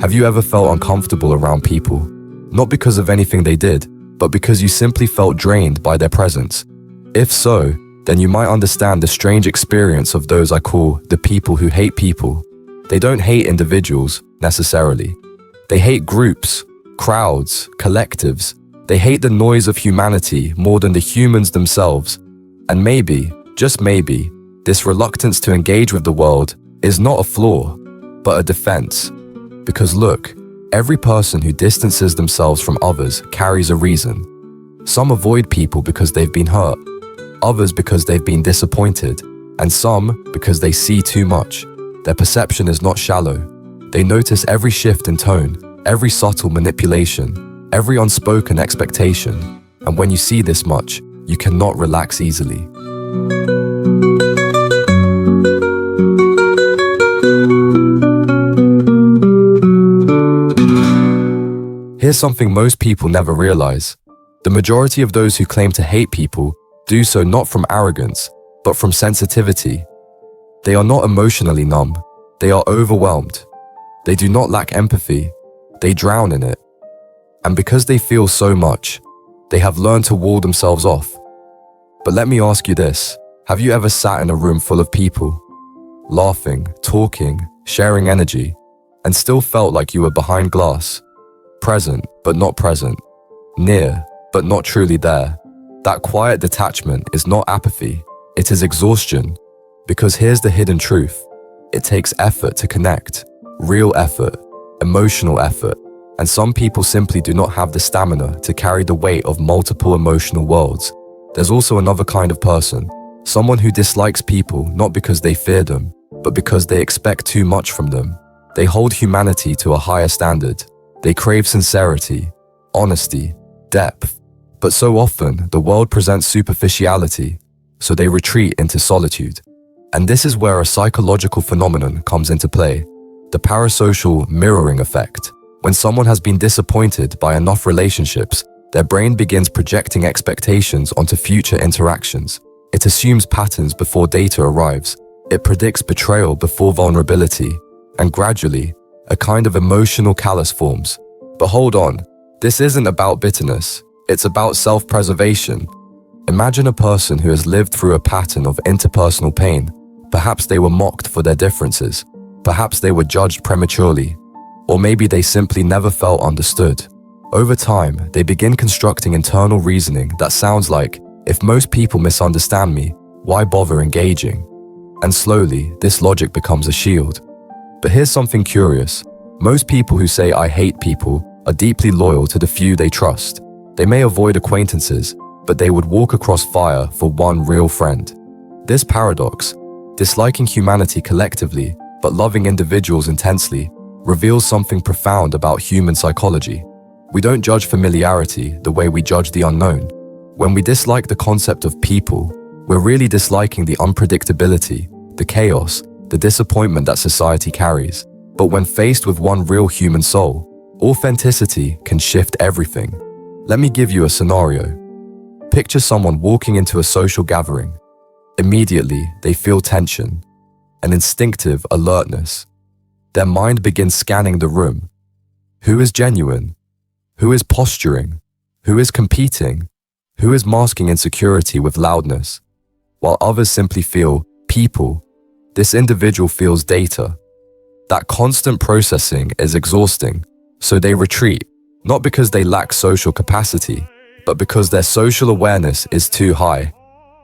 Have you ever felt uncomfortable around people? Not because of anything they did, but because you simply felt drained by their presence? If so, then you might understand the strange experience of those I call the people who hate people. They don't hate individuals, necessarily. They hate groups, crowds, collectives. They hate the noise of humanity more than the humans themselves. And maybe, just maybe, this reluctance to engage with the world is not a flaw, but a defense. Because look, every person who distances themselves from others carries a reason. Some avoid people because they've been hurt, others because they've been disappointed, and some because they see too much. Their perception is not shallow. They notice every shift in tone, every subtle manipulation, every unspoken expectation. And when you see this much, you cannot relax easily. Here's something most people never realize. The majority of those who claim to hate people do so not from arrogance, but from sensitivity. They are not emotionally numb. They are overwhelmed. They do not lack empathy. They drown in it. And because they feel so much, they have learned to wall themselves off. But let me ask you this. Have you ever sat in a room full of people, laughing, talking, sharing energy, and still felt like you were behind glass? Present, but not present. Near, but not truly there. That quiet detachment is not apathy, it is exhaustion. Because here's the hidden truth. It takes effort to connect. Real effort, emotional effort. And some people simply do not have the stamina to carry the weight of multiple emotional worlds. There's also another kind of person. Someone who dislikes people not because they fear them, but because they expect too much from them. They hold humanity to a higher standard. They crave sincerity, honesty, depth. But so often, the world presents superficiality, so they retreat into solitude. And this is where a psychological phenomenon comes into play, the parasocial mirroring effect. When someone has been disappointed by enough relationships, their brain begins projecting expectations onto future interactions. It assumes patterns before data arrives. It predicts betrayal before vulnerability. And gradually, a kind of emotional callus forms. But hold on, this isn't about bitterness. It's about self-preservation. Imagine a person who has lived through a pattern of interpersonal pain. Perhaps they were mocked for their differences. Perhaps they were judged prematurely. Or maybe they simply never felt understood. Over time, they begin constructing internal reasoning that sounds like, if most people misunderstand me, why bother engaging? And slowly, this logic becomes a shield. But here's something curious. Most people who say I hate people are deeply loyal to the few they trust. They may avoid acquaintances, but they would walk across fire for one real friend. This paradox, disliking humanity collectively, but loving individuals intensely, reveals something profound about human psychology. We don't judge familiarity the way we judge the unknown. When we dislike the concept of people, we're really disliking the unpredictability, the chaos, the disappointment that society carries. But when faced with one real human soul, authenticity can shift everything. Let me give you a scenario. Picture someone walking into a social gathering. Immediately, they feel tension, an instinctive alertness. Their mind begins scanning the room. Who is genuine? Who is posturing? Who is competing? Who is masking insecurity with loudness? While others simply feel people, this individual feels data. That constant processing is exhausting, so they retreat, not because they lack social capacity, but because their social awareness is too high.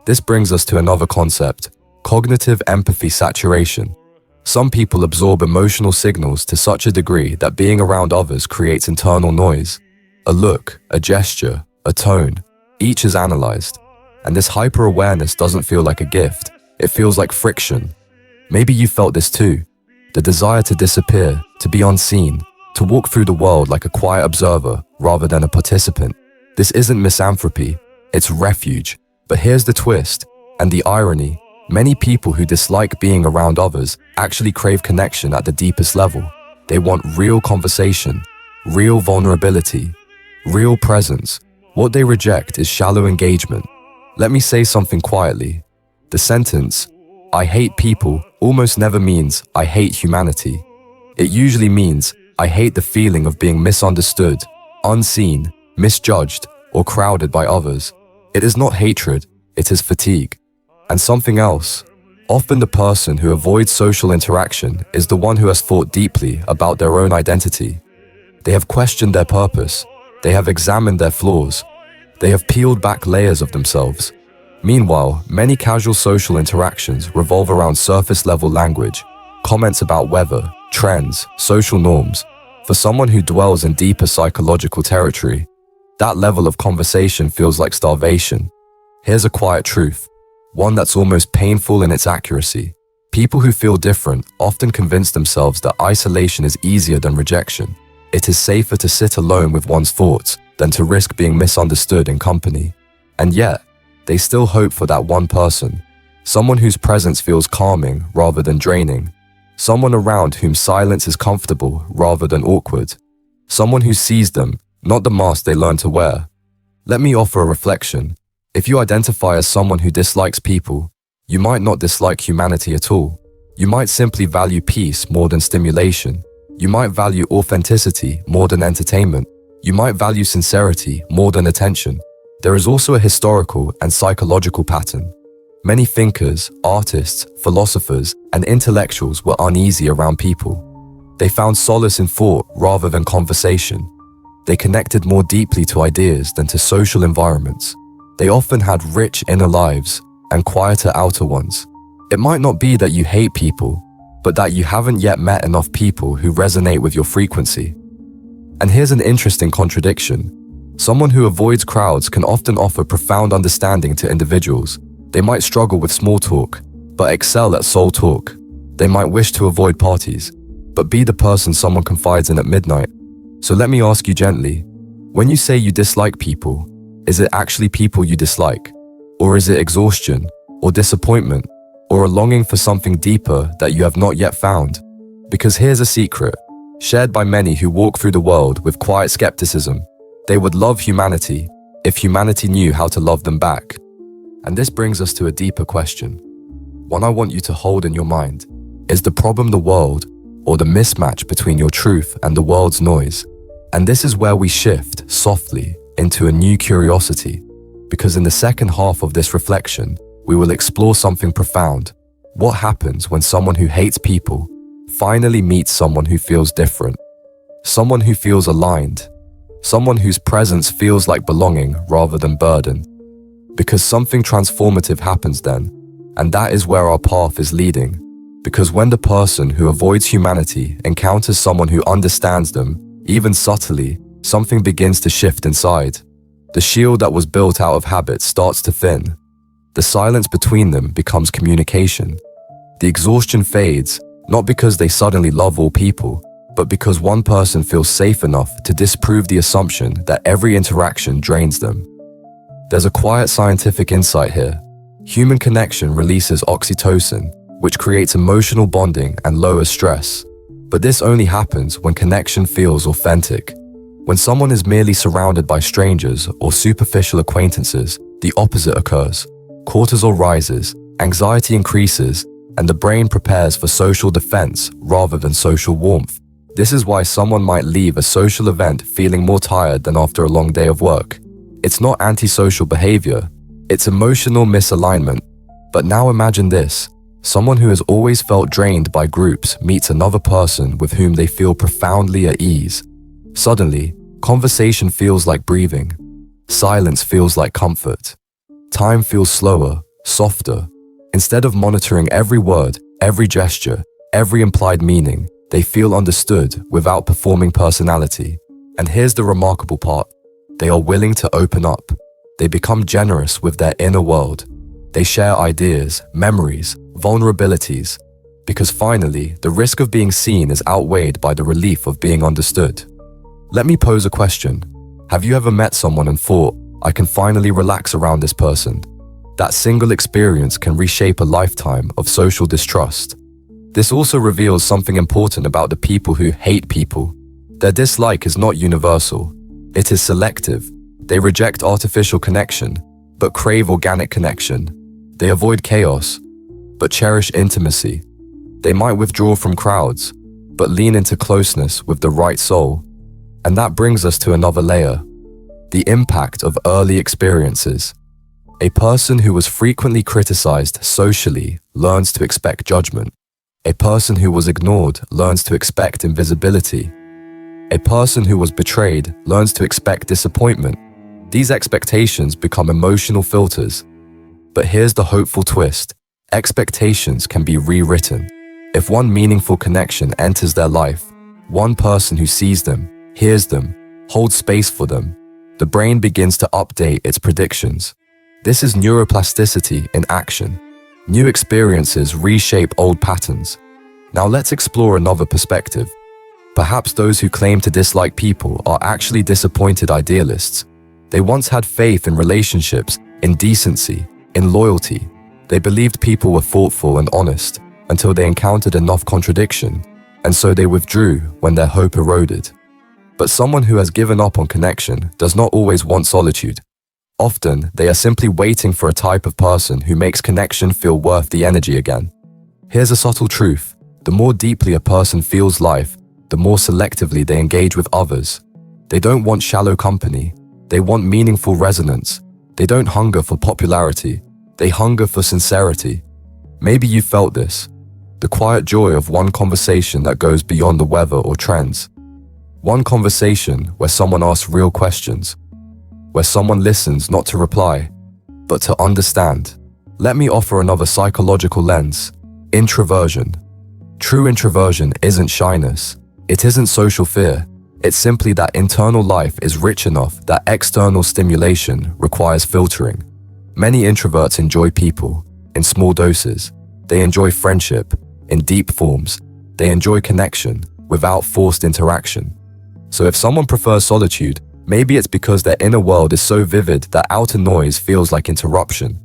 This brings us to another concept, cognitive empathy saturation. Some people absorb emotional signals to such a degree that being around others creates internal noise. A look, a gesture, a tone, each is analyzed. And this hyper-awareness doesn't feel like a gift, it feels like friction. Maybe you felt this too. The desire to disappear, to be unseen, to walk through the world like a quiet observer rather than a participant. This isn't misanthropy, it's refuge. But here's the twist, and the irony. Many people who dislike being around others actually crave connection at the deepest level. They want real conversation, real vulnerability, real presence. What they reject is shallow engagement. Let me say something quietly. The sentence, I hate people almost never means I hate humanity. It usually means I hate the feeling of being misunderstood, unseen, misjudged, or crowded by others. It is not hatred, it is fatigue. And something else. Often the person who avoids social interaction is the one who has thought deeply about their own identity. They have questioned their purpose. They have examined their flaws. They have peeled back layers of themselves. Meanwhile, many casual social interactions revolve around surface-level language, comments about weather, trends, social norms. For someone who dwells in deeper psychological territory, that level of conversation feels like starvation. Here's a quiet truth, one that's almost painful in its accuracy. People who feel different often convince themselves that isolation is easier than rejection. It is safer to sit alone with one's thoughts than to risk being misunderstood in company. And yet, they still hope for that one person, someone whose presence feels calming rather than draining, someone around whom silence is comfortable rather than awkward, someone who sees them, not the mask they learn to wear. Let me offer a reflection. If you identify as someone who dislikes people, you might not dislike humanity at all. You might simply value peace more than stimulation. You might value authenticity more than entertainment. You might value sincerity more than attention. There is also a historical and psychological pattern. Many thinkers, artists, philosophers, and intellectuals were uneasy around people. They found solace in thought rather than conversation. They connected more deeply to ideas than to social environments. They often had rich inner lives and quieter outer ones. It might not be that you hate people, but that you haven't yet met enough people who resonate with your frequency. And here's an interesting contradiction. Someone who avoids crowds can often offer profound understanding to individuals. They might struggle with small talk, but excel at soul talk. They might wish to avoid parties, but be the person someone confides in at midnight. So let me ask you gently, when you say you dislike people, is it actually people you dislike? Or is it exhaustion, or disappointment, or a longing for something deeper that you have not yet found? Because here's a secret, shared by many who walk through the world with quiet skepticism. They would love humanity if humanity knew how to love them back. And this brings us to a deeper question. One I want you to hold in your mind. Is the problem the world, or the mismatch between your truth and the world's noise? And this is where we shift, softly, into a new curiosity. Because in the second half of this reflection, we will explore something profound. What happens when someone who hates people finally meets someone who feels different? Someone who feels aligned? Someone whose presence feels like belonging rather than burden? Because something transformative happens then, and that is where our path is leading. Because when the person who avoids humanity encounters someone who understands them, even subtly, something begins to shift inside. The shield that was built out of habit starts to thin. The silence between them becomes communication. The exhaustion fades, not because they suddenly love all people, but because one person feels safe enough to disprove the assumption that every interaction drains them. There's a quiet scientific insight here. Human connection releases oxytocin, which creates emotional bonding and lowers stress. But this only happens when connection feels authentic. When someone is merely surrounded by strangers or superficial acquaintances, the opposite occurs. Cortisol rises, anxiety increases, and the brain prepares for social defense rather than social warmth. This is why someone might leave a social event feeling more tired than after a long day of work. It's not antisocial behavior, it's emotional misalignment. But now imagine this. Someone who has always felt drained by groups meets another person with whom they feel profoundly at ease. Suddenly, conversation feels like breathing. Silence feels like comfort. Time feels slower, softer. Instead of monitoring every word, every gesture, every implied meaning, they feel understood without performing personality. And here's the remarkable part. They are willing to open up. They become generous with their inner world. They share ideas, memories, vulnerabilities, because finally, the risk of being seen is outweighed by the relief of being understood. Let me pose a question. Have you ever met someone and thought, I can finally relax around this person? That single experience can reshape a lifetime of social distrust. This also reveals something important about the people who hate people. Their dislike is not universal. It is selective. They reject artificial connection, but crave organic connection. They avoid chaos, but cherish intimacy. They might withdraw from crowds, but lean into closeness with the right soul. And that brings us to another layer: the impact of early experiences. A person who was frequently criticized socially learns to expect judgment. A person who was ignored learns to expect invisibility. A person who was betrayed learns to expect disappointment. These expectations become emotional filters. But here's the hopeful twist: expectations can be rewritten. If one meaningful connection enters their life, one person who sees them, hears them, holds space for them, the brain begins to update its predictions. This is neuroplasticity in action. New experiences reshape old patterns. Now let's explore another perspective. Perhaps those who claim to dislike people are actually disappointed idealists. They once had faith in relationships, in decency, in loyalty. They believed people were thoughtful and honest until they encountered enough contradiction, and so they withdrew when their hope eroded. But someone who has given up on connection does not always want solitude. Often, they are simply waiting for a type of person who makes connection feel worth the energy again. Here's a subtle truth: the more deeply a person feels life, the more selectively they engage with others. They don't want shallow company. They want meaningful resonance. They don't hunger for popularity. They hunger for sincerity. Maybe you felt this: the quiet joy of one conversation that goes beyond the weather or trends. One conversation where someone asks real questions, where someone listens not to reply, but to understand. Let me offer another psychological lens: introversion. True introversion isn't shyness. It isn't social fear. It's simply that internal life is rich enough that external stimulation requires filtering. Many introverts enjoy people in small doses. They enjoy friendship in deep forms. They enjoy connection without forced interaction. So if someone prefers solitude, maybe it's because their inner world is so vivid that outer noise feels like interruption.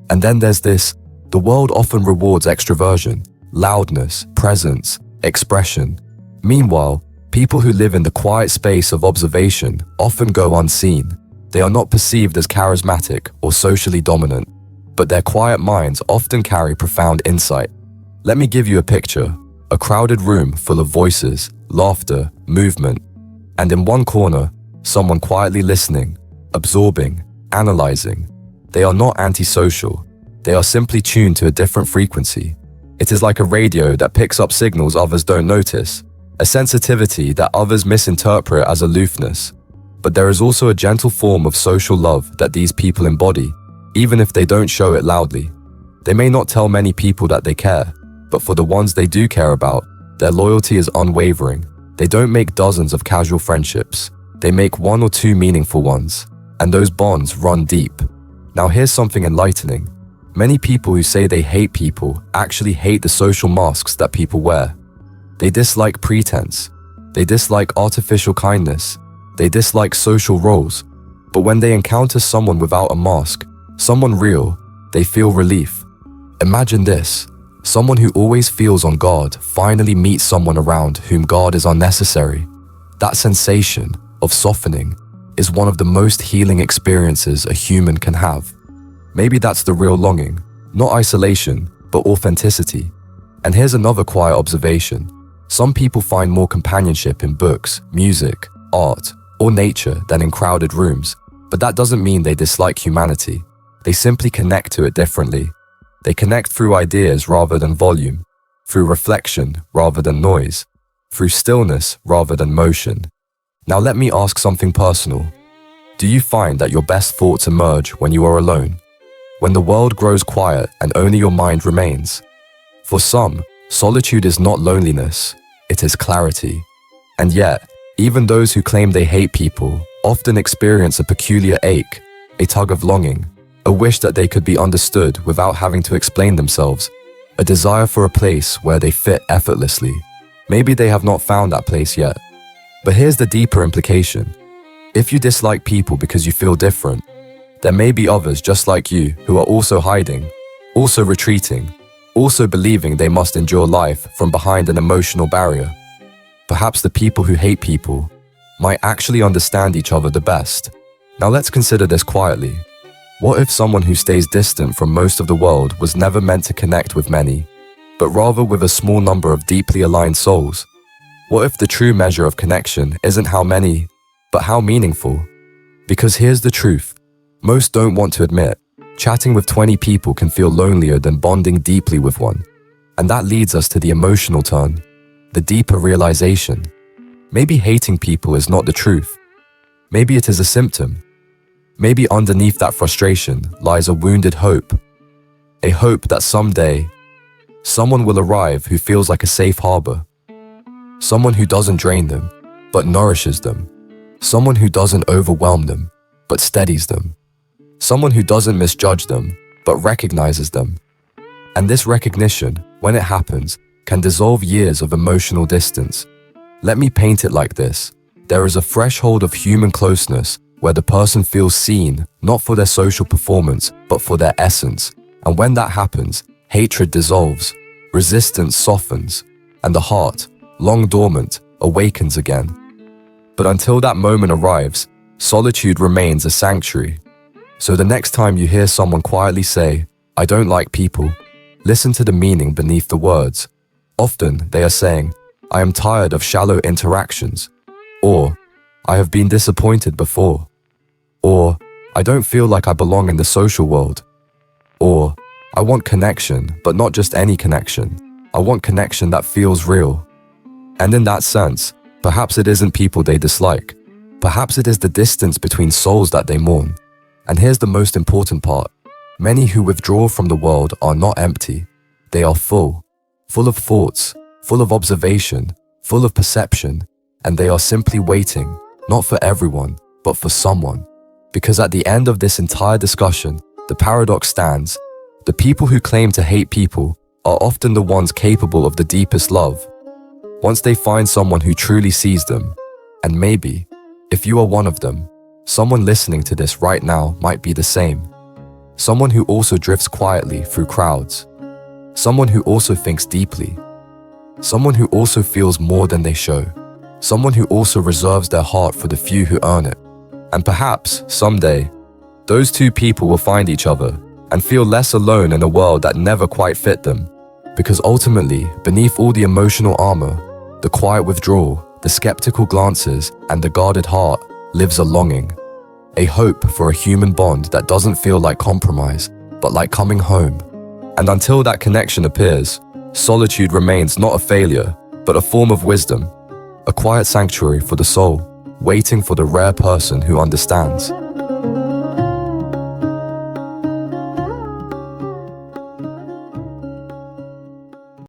And then there's this: the world often rewards extroversion, loudness, presence, expression. Meanwhile, people who live in the quiet space of observation often go unseen. They are not perceived as charismatic or socially dominant, but their quiet minds often carry profound insight. Let me give you a picture: a crowded room full of voices, laughter, movement, and in one corner, someone quietly listening, absorbing, analyzing. They are not antisocial. They are simply tuned to a different frequency. It is like a radio that picks up signals others don't notice, a sensitivity that others misinterpret as aloofness. But there is also a gentle form of social love that these people embody, even if they don't show it loudly. They may not tell many people that they care, but for the ones they do care about, their loyalty is unwavering. They don't make dozens of casual friendships. They make one or two meaningful ones, and those bonds run deep. Now here's something enlightening. Many people who say they hate people actually hate the social masks that people wear. They dislike pretense. They dislike artificial kindness. They dislike social roles. But when they encounter someone without a mask, someone real, they feel relief. Imagine this: someone who always feels on guard finally meets someone around whom guard is unnecessary. That sensation of softening is one of the most healing experiences a human can have. Maybe that's the real longing, not isolation, but authenticity. And here's another quiet observation. Some people find more companionship in books, music, art, or nature than in crowded rooms, but that doesn't mean they dislike humanity. They simply connect to it differently. They connect through ideas rather than volume, through reflection rather than noise, through stillness rather than motion. Now let me ask something personal. Do you find that your best thoughts emerge when you are alone? When the world grows quiet and only your mind remains? For some, solitude is not loneliness, it is clarity. And yet, even those who claim they hate people often experience a peculiar ache, a tug of longing, a wish that they could be understood without having to explain themselves, a desire for a place where they fit effortlessly. Maybe they have not found that place yet. But here's the deeper implication. If you dislike people because you feel different, there may be others just like you who are also hiding, also retreating, also believing they must endure life from behind an emotional barrier. Perhaps the people who hate people might actually understand each other the best. Now let's consider this quietly. What if someone who stays distant from most of the world was never meant to connect with many, but rather with a small number of deeply aligned souls? What if the true measure of connection isn't how many, but how meaningful? Because here's the truth. Most don't want to admit, chatting with 20 people can feel lonelier than bonding deeply with one. And that leads us to the emotional turn, the deeper realization. Maybe hating people is not the truth. Maybe it is a symptom. Maybe underneath that frustration lies a wounded hope. A hope that someday, someone will arrive who feels like a safe harbor. Someone who doesn't drain them, but nourishes them. Someone who doesn't overwhelm them, but steadies them. Someone who doesn't misjudge them, but recognizes them. And this recognition, when it happens, can dissolve years of emotional distance. Let me paint it like this. There is a threshold of human closeness where the person feels seen, not for their social performance, but for their essence. And when that happens, hatred dissolves, resistance softens, and the heart, long dormant, awakens again. But until that moment arrives, solitude remains a sanctuary. So the next time you hear someone quietly say, "I don't like people," listen to the meaning beneath the words. Often they are saying, "I am tired of shallow interactions," or "I have been disappointed before," or "I don't feel like I belong in the social world," or "I want connection, but not just any connection. I want connection that feels real." And in that sense, perhaps it isn't people they dislike. Perhaps it is the distance between souls that they mourn. And here's the most important part. Many who withdraw from the world are not empty. They are full of thoughts, full of observation, full of perception, and they are simply waiting, not for everyone, but for someone. Because at the end of this entire discussion, the paradox stands. The people who claim to hate people are often the ones capable of the deepest love. Once they find someone who truly sees them, and maybe, if you are one of them, someone listening to this right now might be the same. Someone who also drifts quietly through crowds. Someone who also thinks deeply. Someone who also feels more than they show. Someone who also reserves their heart for the few who earn it. And perhaps, someday, those two people will find each other and feel less alone in a world that never quite fit them. Because ultimately, beneath all the emotional armor, the quiet withdrawal, the skeptical glances, and the guarded heart lives a longing. A hope for a human bond that doesn't feel like compromise, but like coming home. And until that connection appears, solitude remains not a failure, but a form of wisdom. A quiet sanctuary for the soul, waiting for the rare person who understands.